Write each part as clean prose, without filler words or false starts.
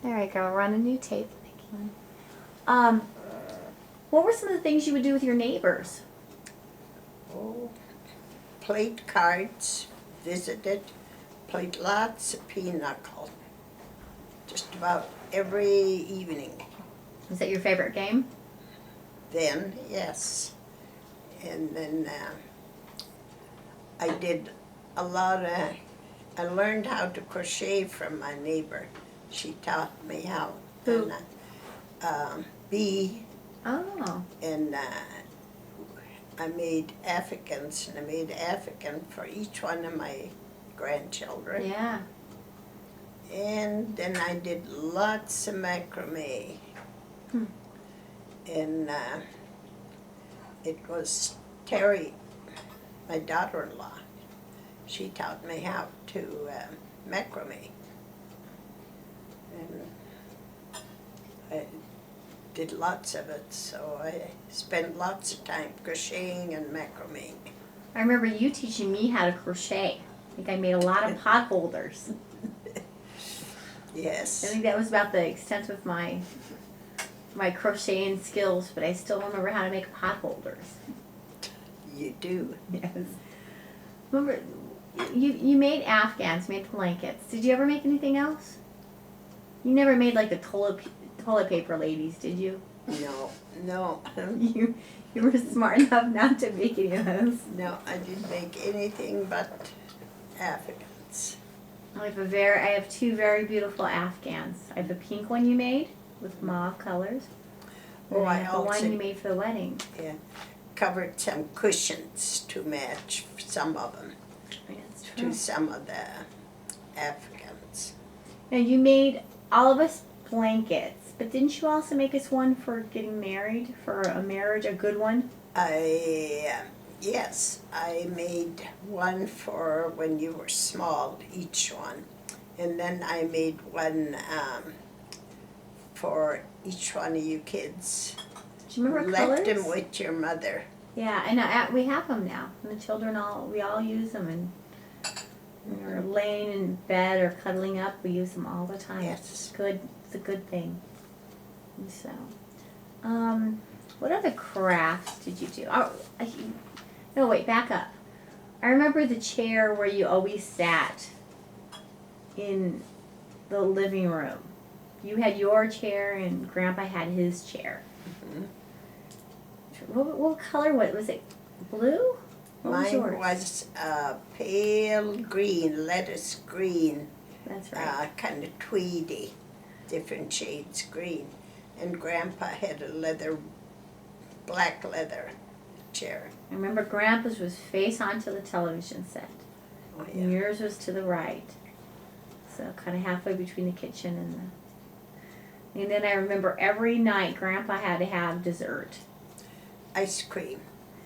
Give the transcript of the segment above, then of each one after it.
There we go. Run a new tape. Thank you. What were some of the things you would do with your neighbors? Oh, played cards, visited, played lots of pinochle. Just about every evening. Is that your favorite game? Then, yes. And then I did a lot of, I learned how to crochet from my neighbor. She taught me how. Who? And, bee, Oh. and I made Africans, and I made African for each one of my grandchildren. Yeah. And then I did lots of macrame. Hmm. And it was Terry, my daughter-in-law. She taught me how to macrame. And I did lots of it, so I spent lots of time crocheting and macrame. I remember you teaching me how to crochet. I think I made a lot of pot holders. Yes. I think that was about the extent of my crocheting skills, but I still remember how to make pot holders. You do. Yes. Remember, you made Afghans, made blankets. Did you ever make anything else? You never made like the toilet paper ladies, did you? No. You were smart enough not to make any of those. No, I didn't make anything but Africans. I have two very beautiful Afghans. I have the pink one you made with mauve colors. Oh, And I I have the also one you made for the wedding. covered some cushions to match some of them That's to true. some of the Africans. Now you made all of us blankets, but didn't you also make us one for getting married, for a marriage, a good one? Yes, I made one for when you were small, each one. And then I made one for each one of you kids. Do you remember Left colors? them with your mother. Yeah, I know. We have them now. And the children we all use them, and when we're laying in bed or cuddling up, we use them all the time. Yes. It's good. It's a good thing. And so, what other crafts did you do? No, wait, back up. I remember the chair where you always sat in the living room. You had your chair, and Grandpa had his chair. Mhm. What color was it? Blue? What was Mine yours? was pale green, lettuce green, That's right. kind of tweedy, different shades green. And Grandpa had a black leather chair. I remember Grandpa's was face onto the television set. Oh, And yeah. yours was to the right. So kind of halfway between the kitchen and the... And then I remember every night Grandpa had to have dessert. Ice cream.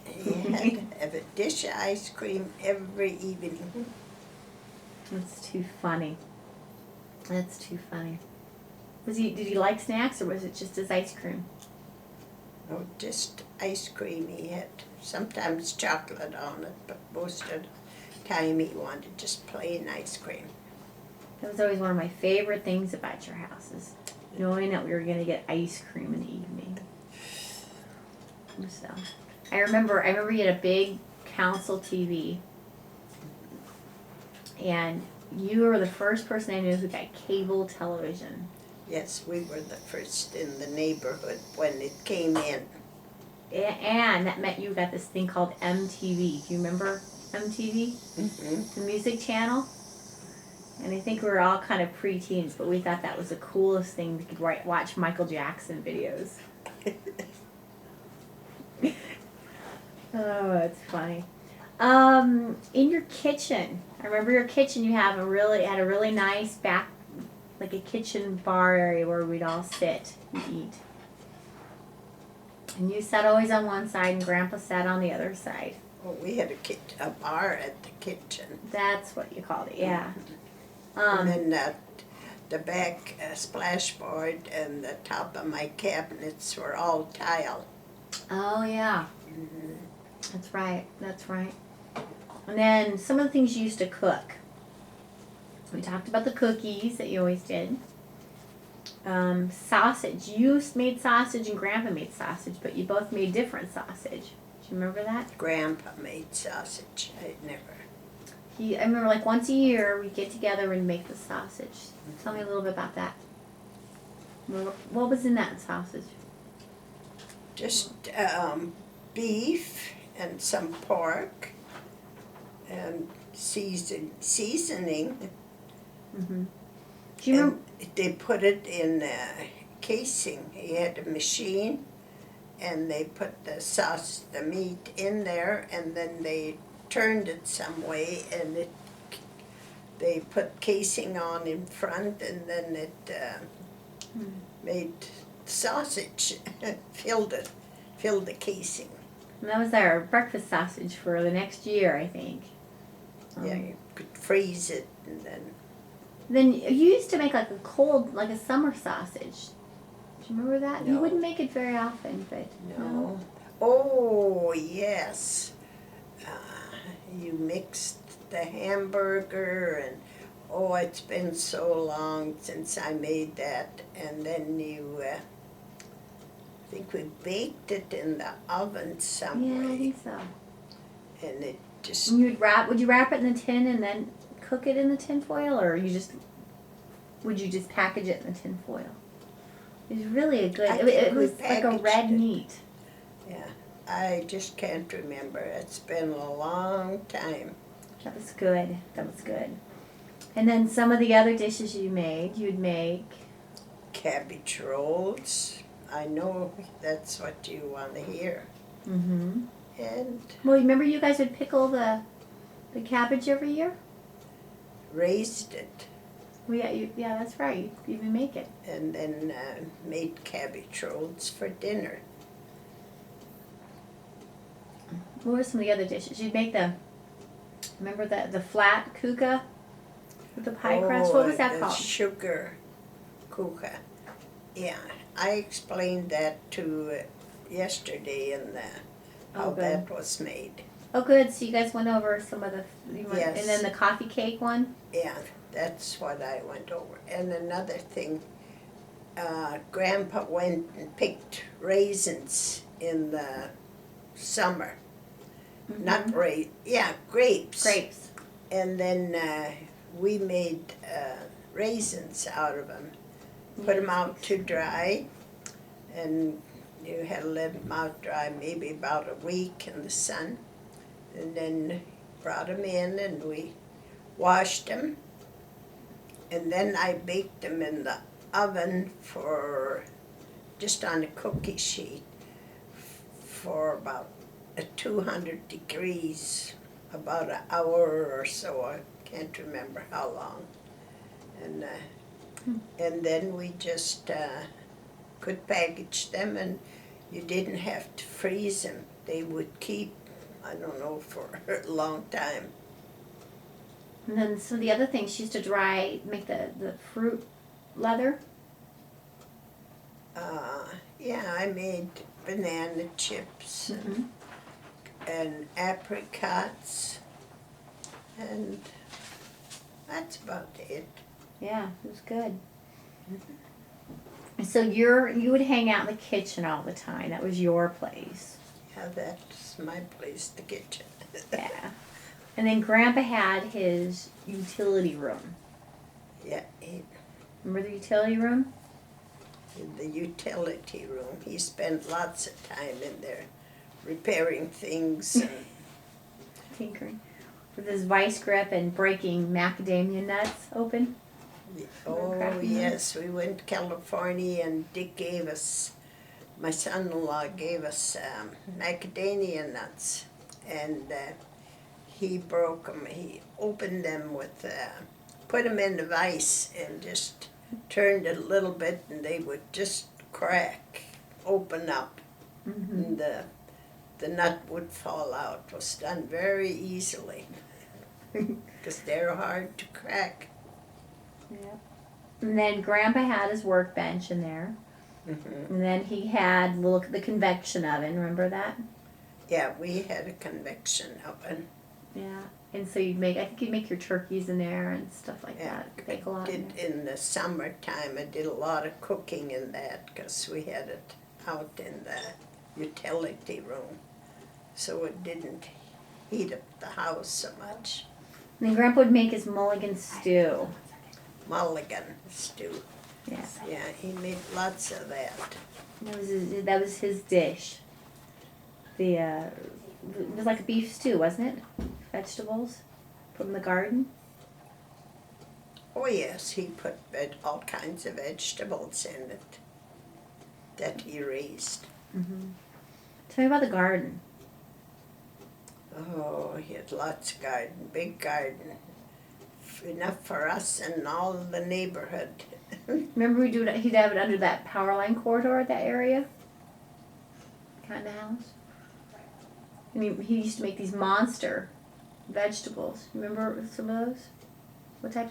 He had to have a dish of ice cream every evening. That's too funny. That's too funny. Did he like snacks, or was it just his ice cream? No, just ice cream he had. Sometimes chocolate on it, but most of the time he wanted just plain ice cream. That was always one of my favorite things about your house, is knowing that we were going to get ice cream in the evening. So, I remember you had a big console TV, and you were the first person I knew who got cable television. Yes, we were the first in the neighborhood when it came in. And that meant you got this thing called MTV. Do you remember MTV? Mm-hmm. The music channel? And I think we were all kind of pre-teens, but we thought that was the coolest thing. We could watch Michael Jackson videos. Oh, that's funny. In your kitchen, I remember your kitchen. You had a really nice back, like a kitchen bar area where we'd all sit and eat. And you sat always on one side, and Grandpa sat on the other side. Well, we had a bar at the kitchen. That's what you called it, yeah. And then the back splashboard and the top of my cabinets were all tile. Oh, yeah. Mm-hmm. That's right. And then some of the things you used to cook. We talked about the cookies that you always did. sausage. You made sausage and Grandpa made sausage, but you both made different sausage. Do you remember that? Grandpa made sausage. I never. I remember like once a year we'd get together and make the sausage. Tell me a little bit about that. What was in that sausage? Just beef and some pork and seasoning. Mm-hmm. Do you remember? And they put it in a casing. He had a machine, and they put the meat in there, and then they turned it some way, and they put casing on in front, and then it made sausage, filled the casing. And that was our breakfast sausage for the next year, I think. Yeah, you could freeze it, and then. Then you used to make like a summer sausage. Do you remember that? No. You wouldn't make it very often, but No. Oh, yes. You mixed the hamburger and, oh, it's been so long since I made that. And then I think we baked it in the oven some Yeah, I way. think so. And it just, And would you wrap it in the tin and then cook it in the tin foil, or would you just package it in the tin foil? It was really a good, I it think we was like a packaged red it. meat. yeah, I just can't remember. It's been a long time. That was good. That was good. And then some of the other dishes you'd make. Cabbage rolls. I know that's what you want to hear. Mm-hmm. And Well, remember you guys would pickle the cabbage every year? raised it. Well, yeah, that's right. You even make it. And then made cabbage rolls for dinner. What were some of the other dishes? You'd make remember the flat kuka with the pie crust? What was that the called? Sugar kuka. Yeah, I explained that to yesterday in how Oh, good. that was made. Oh, good. So you guys went over some of Yes. And then the coffee cake one? Yeah, that's what I went over. And another thing, Grandpa went and picked raisins in the summer. Mm-hmm. Not grapes. Grapes. And then we made raisins out of them. Put them out to dry, and you had to let them out dry maybe about a week in the sun. And then brought them in, and we washed them. And then I baked them in the oven just on a cookie sheet for about 200 degrees, about an hour or so. I can't remember how long. And then we just could package them, and you didn't have to freeze them. They would keep, I don't know, for a long time. And then some of the other things, she used to make the fruit leather. Yeah, I made banana chips Mm-hmm. and apricots, and that's about it. Yeah, it was good. So you would hang out in the kitchen all the time. That was your place. Yeah, that's my place, the kitchen. Yeah. And then Grandpa had his utility room. Yeah, Remember the utility room? in the utility room. He spent lots of time in there repairing things. And Tinkering. With his vice grip and breaking macadamia nuts open. oh, cracking them. yes, we went to California, and Dick my son-in-law gave us macadamia nuts. And he broke them. He opened them put them in the vise and just turned it a little bit, and they would just crack, open up, Mm-hmm. and the nut would fall out. It was done very easily because they're hard to crack. Yeah. And then Grandpa had his workbench in there. Mm-hmm. And then he had the convection oven. Remember that? Yeah, we had a convection oven. Yeah. And so I think you'd make your turkeys in there and stuff like that. Bake a lot in there. In the summertime, I did a lot of cooking in that because we had it out in the utility room, so it didn't heat up the house so much. And then Grandpa would make his mulligan stew. Mulligan stew. Yeah. Yeah, he made lots of that. That was his dish. It was like a beef stew, wasn't it? Vegetables from the garden. Oh yes, he put all kinds of vegetables in it that he raised. Mm-hmm. Tell me about the garden. Oh, he had lots of garden, big garden. Enough for us and all the neighborhood. Remember he'd have it under that power line corridor, that area? Kind of house. And he used to make these monster vegetables. Remember some of those?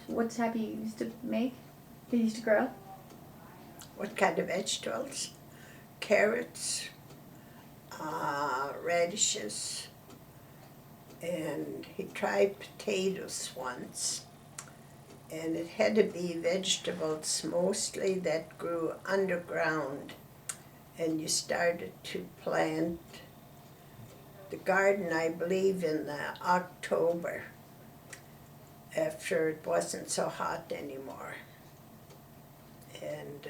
What type he used to make? He used to grow? What kind of vegetables? Carrots, radishes, and he tried potatoes once. And it had to be vegetables mostly that grew underground. And you started to plant the garden, I believe, in October, after it wasn't so hot anymore. And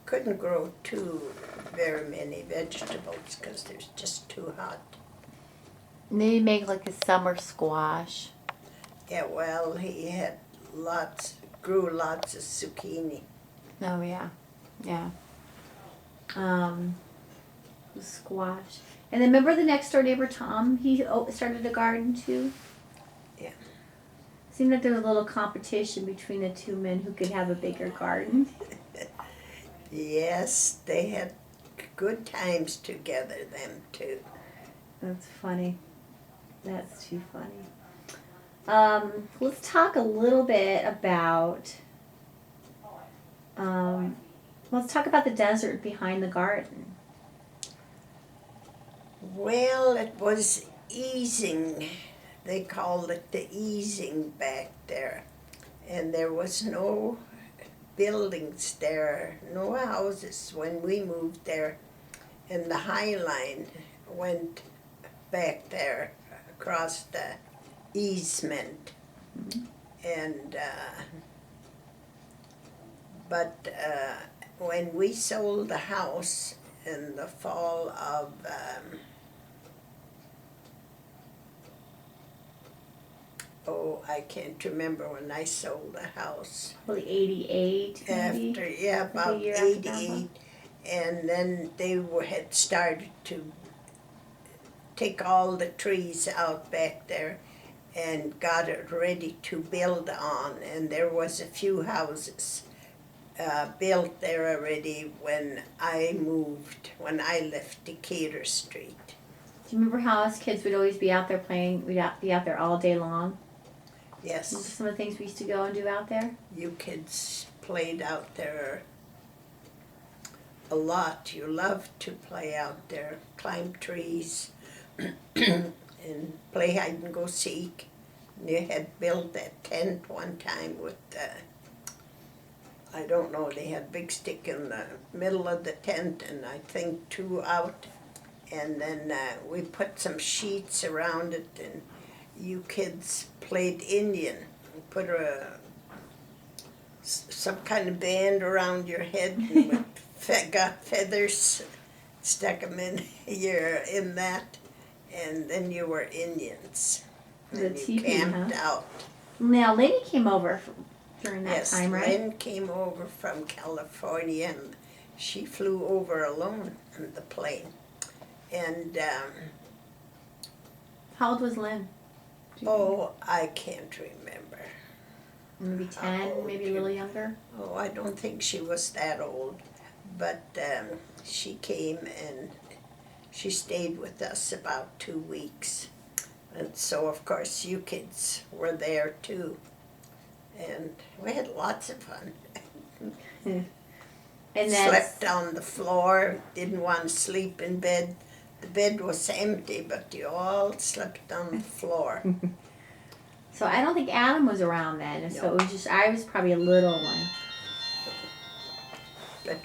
couldn't grow very many vegetables because they're just too hot. And then he'd make like a summer squash. Yeah, well, he had grew lots of zucchini. Oh yeah, yeah. Squash. And then remember the next door neighbor Tom? He started a garden too. Yeah. Seemed like there was a little competition between the two men who could have a bigger garden. Yes, they had good times together, them two. That's funny. That's too funny. Let's talk a little bit about. Let's talk about the desert behind the garden. Well, it was easing. They called it the easing back there. And there was no buildings there, no houses when we moved there. And the High Line went back there across the easement. Mm-hmm. And but when we sold the house in the fall of I can't remember when I sold the house. Probably 88 maybe? About year after 88. And then they had started to take all the trees out back there and got it ready to build on. And there was a few houses built there already when I left Decatur Street. Do you remember how us kids would always be out there playing? We'd be out there all day long. Yes. Remember some of the things we used to go and do out there? You kids played out there a lot. You loved to play out there, climb trees, and play hide and go seek. You had built that tent one time with I don't know, they had a big stick in the middle of the tent and I think two out. And then we put some sheets around it and you kids played Indian. Put some kind of band around your head and got feathers, stuck them in that, and then you were Indians. And you camped out. Now, Lena came over during that time, right? Yes, Lynne came over from California and she flew over alone in the plane. And how old was Lynne? I can't remember. Maybe 10, maybe a little younger? Oh, I don't think she was that old. But she came and she stayed with us about 2 weeks. And so, of course, you kids were there too. And we had lots of fun. And slept on the floor, didn't want to sleep in bed. The bed was empty, but you all slept on the floor. So I don't think Adam was around then. So No. it was just, I was probably a little one. But